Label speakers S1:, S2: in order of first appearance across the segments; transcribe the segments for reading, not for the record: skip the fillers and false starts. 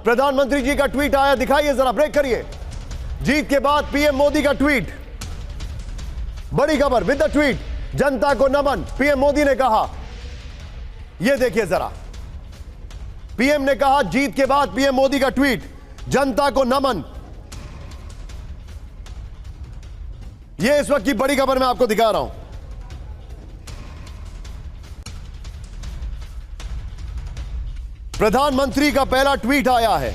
S1: प्रधानमंत्री जी का ट्वीट आया, दिखाइए जरा, ब्रेक करिए। जीत के बाद पीएम मोदी का ट्वीट, बड़ी खबर विद द ट्वीट, जनता को नमन, पीएम मोदी ने कहा। यह देखिए जरा, पीएम ने कहा जीत के बाद पीएम मोदी का ट्वीट, जनता को नमन। यह इस वक्त की बड़ी खबर मैं आपको दिखा रहा हूं। प्रधानमंत्री का पहला ट्वीट आया है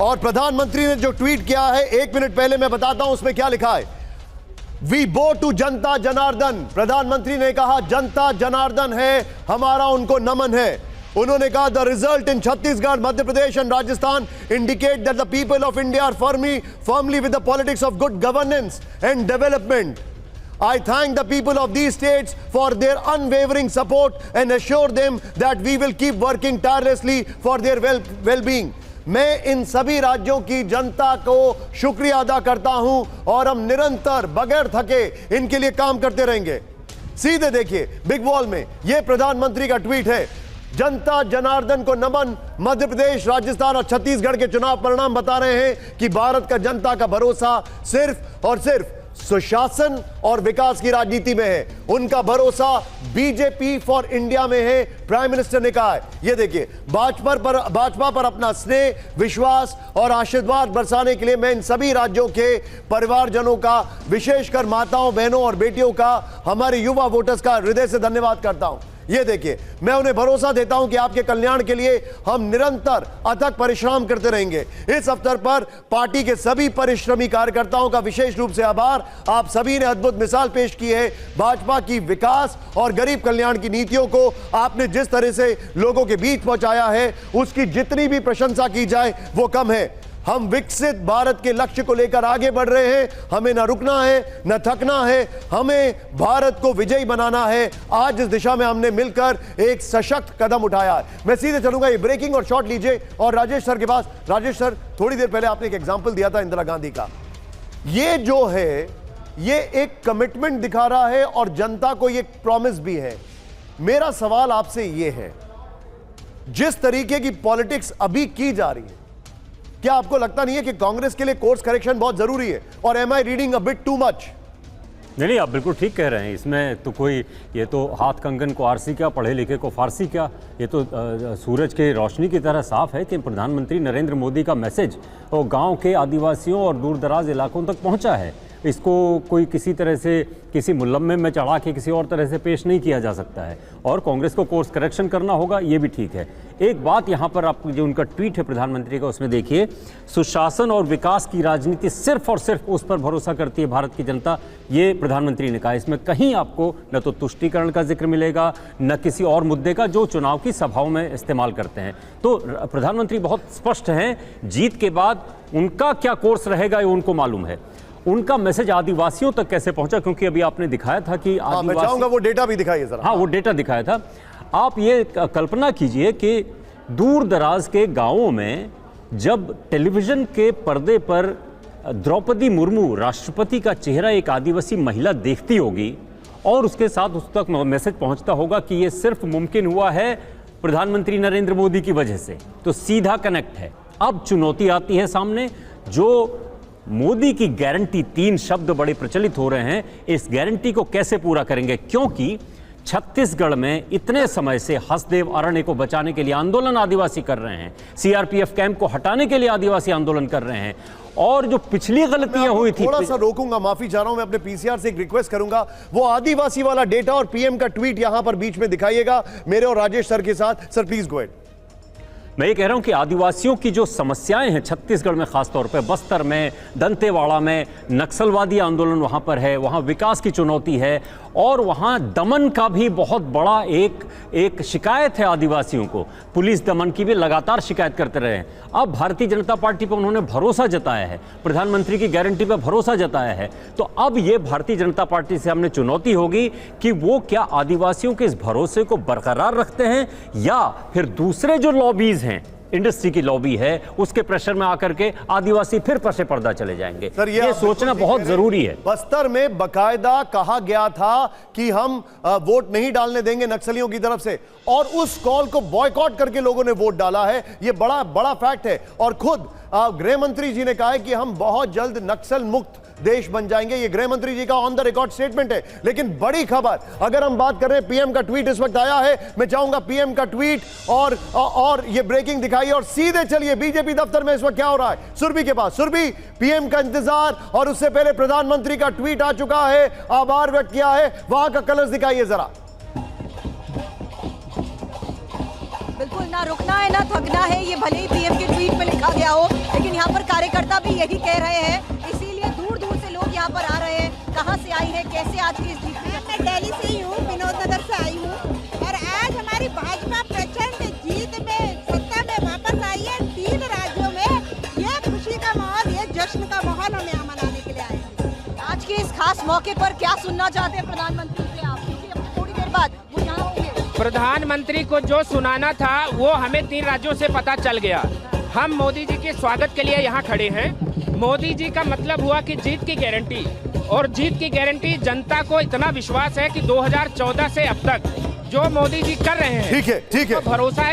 S1: और प्रधानमंत्री ने जो ट्वीट किया है 1 मिनट पहले मैं बताता हूं उसमें क्या लिखा है। वी बो टू जनता जनार्दन। प्रधानमंत्री ने कहा जनता जनार्दन है हमारा, उनको नमन है। उन्होंने कहा the result in Chhattisgarh, Madhya Pradesh and Rajasthan indicate that the people of India are firmly with the politics of good governance and development. I thank the people of these states for their unwavering support and assure them that we will keep working tirelessly for their well-being. मैं इन सभी राज्यों की जनता को शुक्रिया अदा करता हूं और हम निरंतर बगैर थके इनके लिए काम करते रहेंगे। सीधे देखिए बिग वॉल में यह प्रधानमंत्री का ट्वीट है, जनता जनार्दन को नमन। मध्य प्रदेश, राजस्थान और छत्तीसगढ़ के चुनाव परिणाम बता रहे हैं कि भारत का जनता का भरोसा सिर्फ और सिर्फ सुशासन और विकास की राजनीति में है। उनका भरोसा बीजेपी फॉर इंडिया में है, प्राइम मिनिस्टर ने कहा है। यह देखिए, भाजपा पर अपना स्नेह, विश्वास और आशीर्वाद बरसाने के लिए मैं इन सभी राज्यों के परिवारजनों का, विशेषकर माताओं, बहनों और बेटियों का, हमारे युवा वोटर्स का हृदय से धन्यवाद करता हूं। ये देखिए, मैं उन्हें भरोसा देता हूं कि आपके कल्याण के लिए हम निरंतर अथक परिश्रम करते रहेंगे। इस अवसर पर पार्टी के सभी परिश्रमी कार्यकर्ताओं का विशेष रूप से आभार। आप सभी ने अद्भुत मिसाल पेश की है। भाजपा की विकास और गरीब कल्याण की नीतियों को आपने जिस तरह से लोगों के बीच पहुंचाया है, उसकी जितनी भी प्रशंसा की जाए वो कम है। हम विकसित भारत के लक्ष्य को लेकर आगे बढ़ रहे हैं। हमें न रुकना है न थकना है, हमें भारत को विजयी बनाना है। आज इस दिशा में हमने मिलकर एक सशक्त कदम उठाया है। मैं सीधे चलूंगा, ये ब्रेकिंग और शॉट लीजिए और राजेश सर के पास। राजेश सर, थोड़ी देर पहले आपने एक एग्जाम्पल दिया था इंदिरा गांधी का। ये जो है ये एक कमिटमेंट दिखा रहा है और जनता को ये प्रॉमिस भी है। मेरा सवाल आपसे ये है, जिस तरीके की पॉलिटिक्स अभी की जा रही है, क्या आपको लगता नहीं है कि कांग्रेस के लिए कोर्स करेक्शन बहुत जरूरी है? और am I reading a bit too much?
S2: नहीं, आप बिल्कुल ठीक कह रहे हैं। इसमें तो कोई, ये तो हाथ कंगन को आरसी क्या, पढ़े लिखे को फारसी क्या, ये तो सूरज के रोशनी की तरह साफ है कि प्रधानमंत्री नरेंद्र मोदी का मैसेज वो गांव के आदिवासियों और दूर दराज इलाकों तक पहुंचा है। इसको कोई किसी तरह से, किसी मुलम्मे में चढ़ा के किसी और तरह से पेश नहीं किया जा सकता है। और कांग्रेस को कोर्स करेक्शन करना होगा, ये भी ठीक है। एक बात यहाँ पर आप, जो उनका ट्वीट है प्रधानमंत्री का, उसमें देखिए, सुशासन और विकास की राजनीति सिर्फ और सिर्फ उस पर भरोसा करती है भारत की जनता, ये प्रधानमंत्री ने कहा। इसमें कहीं आपको न तो तुष्टीकरण का जिक्र मिलेगा, न किसी और मुद्दे का जो चुनाव की सभाओं में इस्तेमाल करते हैं। तो प्रधानमंत्री बहुत स्पष्ट हैं, जीत के बाद उनका क्या कोर्स रहेगा ये उनको मालूम है। उनका मैसेज आदिवासियों तक कैसे पहुंचा, क्योंकि अभी आपने दिखाया था कि
S1: मैं चाहूंगा वो डेटा भी दिखाइए जरा।
S2: हाँ, वो डेटा दिखाया था। आप ये कल्पना कीजिए कि दूर दराज के गांवों में जब टेलीविजन के पर्दे पर द्रौपदी मुर्मू, राष्ट्रपति का चेहरा एक आदिवासी महिला देखती होगी और उसके साथ उस तक मैसेज पहुंचता होगा कि ये सिर्फ मुमकिन हुआ है प्रधानमंत्री नरेंद्र मोदी की वजह से, तो सीधा कनेक्ट है। अब चुनौती आती है सामने, जो मोदी की गारंटी, 3 शब्द बड़े प्रचलित हो रहे हैं, इस गारंटी को कैसे पूरा करेंगे? क्योंकि छत्तीसगढ़ में इतने समय से हसदेव अरण्य को बचाने के लिए आंदोलन आदिवासी कर रहे हैं, सीआरपीएफ कैंप को हटाने के लिए आदिवासी आंदोलन कर रहे हैं, और जो पिछली गलतियां हुई थी,
S1: थोड़ा सा रोकूंगा, माफी चाह रहा हूं, मैं अपने पीसीआर से एक रिक्वेस्ट करूंगा, वो आदिवासी वाला डेटा और पीएम का ट्वीट यहां पर बीच में दिखाइएगा मेरे और राजेश सर के साथ। Sir please go ahead.
S2: मैं ये कह रहा हूं कि आदिवासियों की जो समस्याएं हैं छत्तीसगढ़ में, खासतौर पे बस्तर में, दंतेवाड़ा में नक्सलवादी आंदोलन वहां पर है, वहां विकास की चुनौती है, और वहां दमन का भी बहुत बड़ा एक शिकायत है आदिवासियों को। पुलिस दमन की भी लगातार शिकायत करते रहे हैं। अब भारतीय जनता पार्टी पर उन्होंने भरोसा जताया है, प्रधानमंत्री की गारंटी पर भरोसा जताया है, तो अब ये भारतीय जनता पार्टी से हमने चुनौती होगी कि वो क्या आदिवासियों के इस भरोसे को बरकरार रखते हैं, या फिर दूसरे जो लॉबीज हैं इंडस्ट्री की लॉबी है, उसके प्रेशर में आकर के आदिवासी फिर पसे पर्दा चले जाएंगे।
S1: सर,
S2: ये
S1: आप
S2: सोचना
S1: बिल्कुल
S2: बहुत
S1: ठीक कह रहे हैं।
S2: जरूरी है।
S1: बस्तर में बकायदा कहा गया था कि हम वोट नहीं डालने देंगे नक्सलियों की तरफ से, और उस कॉल को बॉयकॉट करके लोगों ने वोट डाला है। ये बड़ा बड़ा फैक्ट है। और खुद गृह मंत्री जी ने कहा है कि हम बहुत जल्द नक्सल मुक्त देश बन जाएंगे। ये गृह मंत्री जी का ऑन द रिकॉर्ड स्टेटमेंट है। लेकिन बड़ी खबर, अगर हम बात कर रहे हैं, पीएम का ट्वीट इस वक्त आया है। मैं चाहूंगा पीएम का ट्वीट और ये ब्रेकिंग दिखाइए, और सीधे चलिए बीजेपी दफ्तर में इस वक्त क्या हो रहा है सुरभि के पास। सुरभि, पीएम का इंतजार और उससे पहले प्रधानमंत्री का ट्वीट आ चुका है, आभार व्यक्त किया है, वहां का कलर्स दिखाइए जरा।
S3: बिल्कुल, ना रुकना है ना थकना है, ये भले ही पीएम के ट्वीट में लिखा गया हो, लेकिन यहाँ पर कार्यकर्ता भी यही कह रहे हैं। इसीलिए दूर दूर से लोग यहाँ पर आ रहे हैं। कहाँ से आई है, कैसे आज की इस जीत?
S4: मैं दिल्ली से ही हूँ, विनोद नगर से आई हूँ, और आज हमारी भाजपा प्रचंड जीत में सत्ता में वापस आई है। 3 राज्यों में ये खुशी का माहौल, ये जश्न का माहौल हम यहाँ मनाने के लिए आए हैं।
S3: आज के इस खास मौके पर क्या सुनना चाहते हैं प्रधानमंत्री से आप? क्योंकि अब थोड़ी देर बाद वो यहाँ होंगे।
S5: प्रधानमंत्री को जो सुनाना था वो हमें 3 राज्यों से पता चल गया। हम मोदी जी के स्वागत के लिए यहाँ खड़े हैं। मोदी जी का मतलब हुआ कि जीत की गारंटी, और जीत की गारंटी जनता को इतना विश्वास है कि 2014 से अब तक जो मोदी जी कर रहे हैं,
S1: ठीक है
S5: तो भरोसा है